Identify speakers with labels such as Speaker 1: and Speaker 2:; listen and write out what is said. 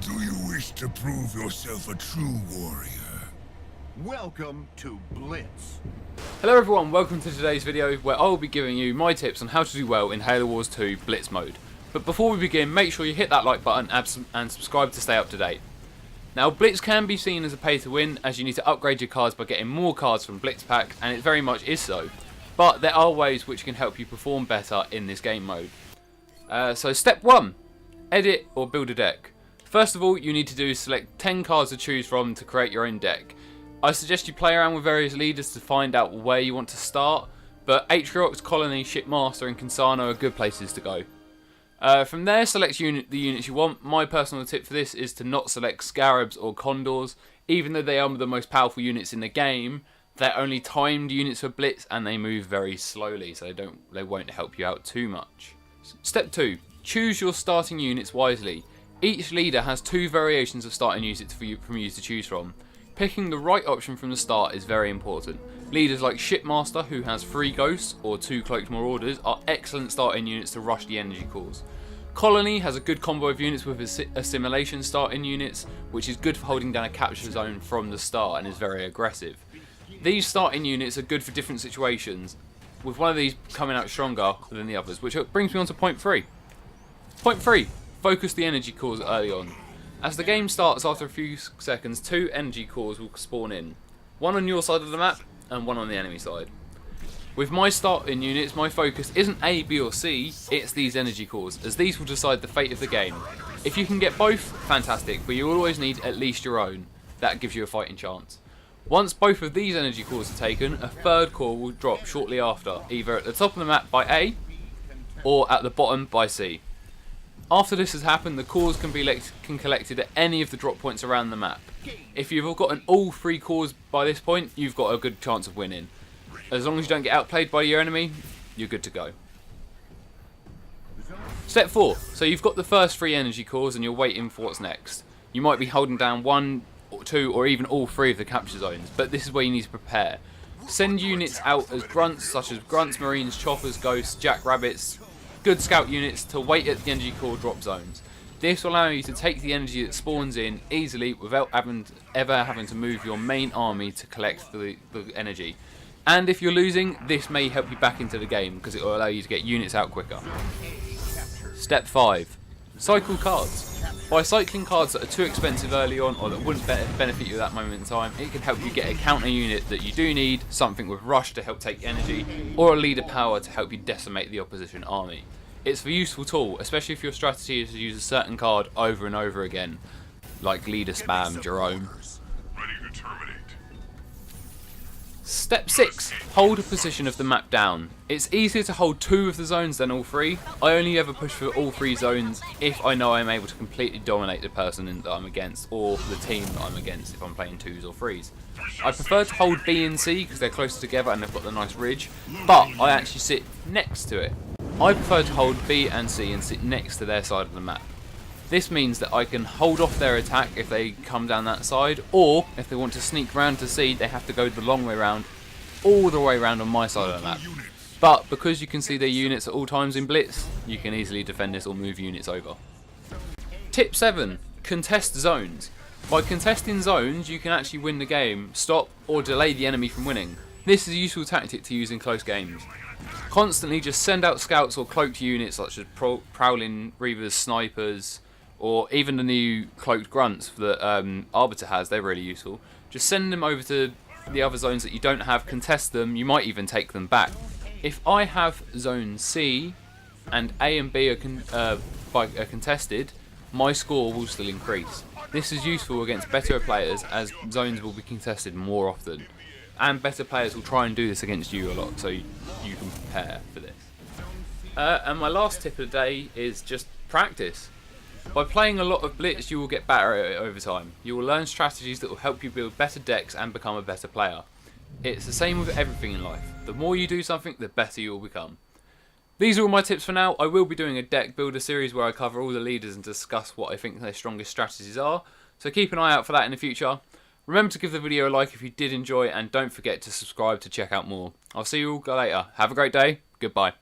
Speaker 1: Do you wish to prove yourself a true warrior?
Speaker 2: Welcome to Blitz.
Speaker 3: Hello everyone, welcome to today's video where I will be giving you my tips on how to do well in Halo Wars 2 Blitz mode. But before we begin, make sure you hit that like button and subscribe to stay up to date. Now, Blitz can be seen as a pay to win, as you need to upgrade your cards by getting more cards from Blitz pack, and it very much is so. But there are ways which can help you perform better in this game mode. So step 1, edit or build a deck. First of all, you need to do is select 10 cards to choose from to create your own deck. I suggest you play around with various leaders to find out where you want to start, but Atriox, Colony, Shipmaster and Consano are good places to go. From there, select the units you want. My personal tip for this is to not select Scarabs or Condors. Even though they are the most powerful units in the game, they're only timed units for Blitz and they move very slowly, so they won't help you out too much. Step 2. Choose your starting units wisely. Each leader has 2 variations of starting units from you to choose from. Picking the right option from the start is very important. Leaders like Shipmaster, who has 3 Ghosts or 2 Cloaked Marauders, are excellent starting units to rush the energy cores. Colony has a good combo of units with assimilation starting units, which is good for holding down a capture zone from the start and is very aggressive. These starting units are good for different situations, with one of these coming out stronger than the others, which brings me on to point 3. Point 3. Focus the energy cores early on. As the game starts, after a few seconds, 2 energy cores will spawn in. One on your side of the map and one on the enemy side. With my starting units, my focus isn't A, B or C, it's these energy cores, as these will decide the fate of the game. If you can get both, fantastic, but you always need at least your own. That gives you a fighting chance. Once both of these energy cores are taken, a third core will drop shortly after, either at the top of the map by A, or at the bottom by C. After this has happened, the cores can be collected at any of the drop points around the map. If you've gotten all 3 cores by this point, you've got a good chance of winning. As long as you don't get outplayed by your enemy, you're good to go. Step 4. So you've got the first 3 energy cores and you're waiting for what's next. You might be holding down 1, or 2 or even all 3 of the capture zones, but this is where you need to prepare. Send units out as grunts, such as grunts, marines, choppers, ghosts, jackrabbits, good scout units to wait at the energy core drop zones. This will allow you to take the energy that spawns in easily without ever having to move your main army to collect the energy. And if you're losing, this may help you back into the game because it will allow you to get units out quicker. Step 5. Cycle cards. By cycling cards that are too expensive early on or that wouldn't benefit you at that moment in time, it can help you get a counter unit that you do need, something with rush to help take energy, or a leader power to help you decimate the opposition army. It's a useful tool, especially if your strategy is to use a certain card over and over again, like leader spam Jerome.
Speaker 1: Ready to terminate.
Speaker 3: Step 6. Hold a position of the map down. It's easier to hold 2 of the zones than all 3. I only ever push for all 3 zones if I know I'm able to completely dominate the person that I'm against or the team that I'm against if I'm playing 2s or 3s. I prefer to hold B and C because they're closer together and they've got the nice ridge, but I actually sit next to it. I prefer to hold B and C and sit next to their side of the map. This means that I can hold off their attack if they come down that side, or if they want to sneak round to C, they have to go the long way round, all the way round on my side of the map. But because you can see their units at all times in Blitz, you can easily defend this or move units over. Tip 7. Contest zones. By contesting zones, you can actually win the game, stop or delay the enemy from winning. This is a useful tactic to use in close games. Constantly just send out scouts or cloaked units such as prowling reavers, snipers, or even the new cloaked grunts that Arbiter has. They're really useful. Just send them over to the other zones that you don't have, contest them, you might even take them back. If I have zone C and A and B are contested, my score will still increase. This is useful against better players as zones will be contested more often. And better players will try and do this against you a lot, so you can prepare for this. And my last tip of the day is just practice. By playing a lot of Blitz, you will get better at it over time. You will learn strategies that will help you build better decks and become a better player. It's the same with everything in life. The more you do something, the better you will become. These are all my tips for now. I will be doing a deck builder series where I cover all the leaders and discuss what I think their strongest strategies are, so keep an eye out for that in the future. Remember to give the video a like if you did enjoy, and don't forget to subscribe to check out more. I'll see you all later. Have a great day. Goodbye.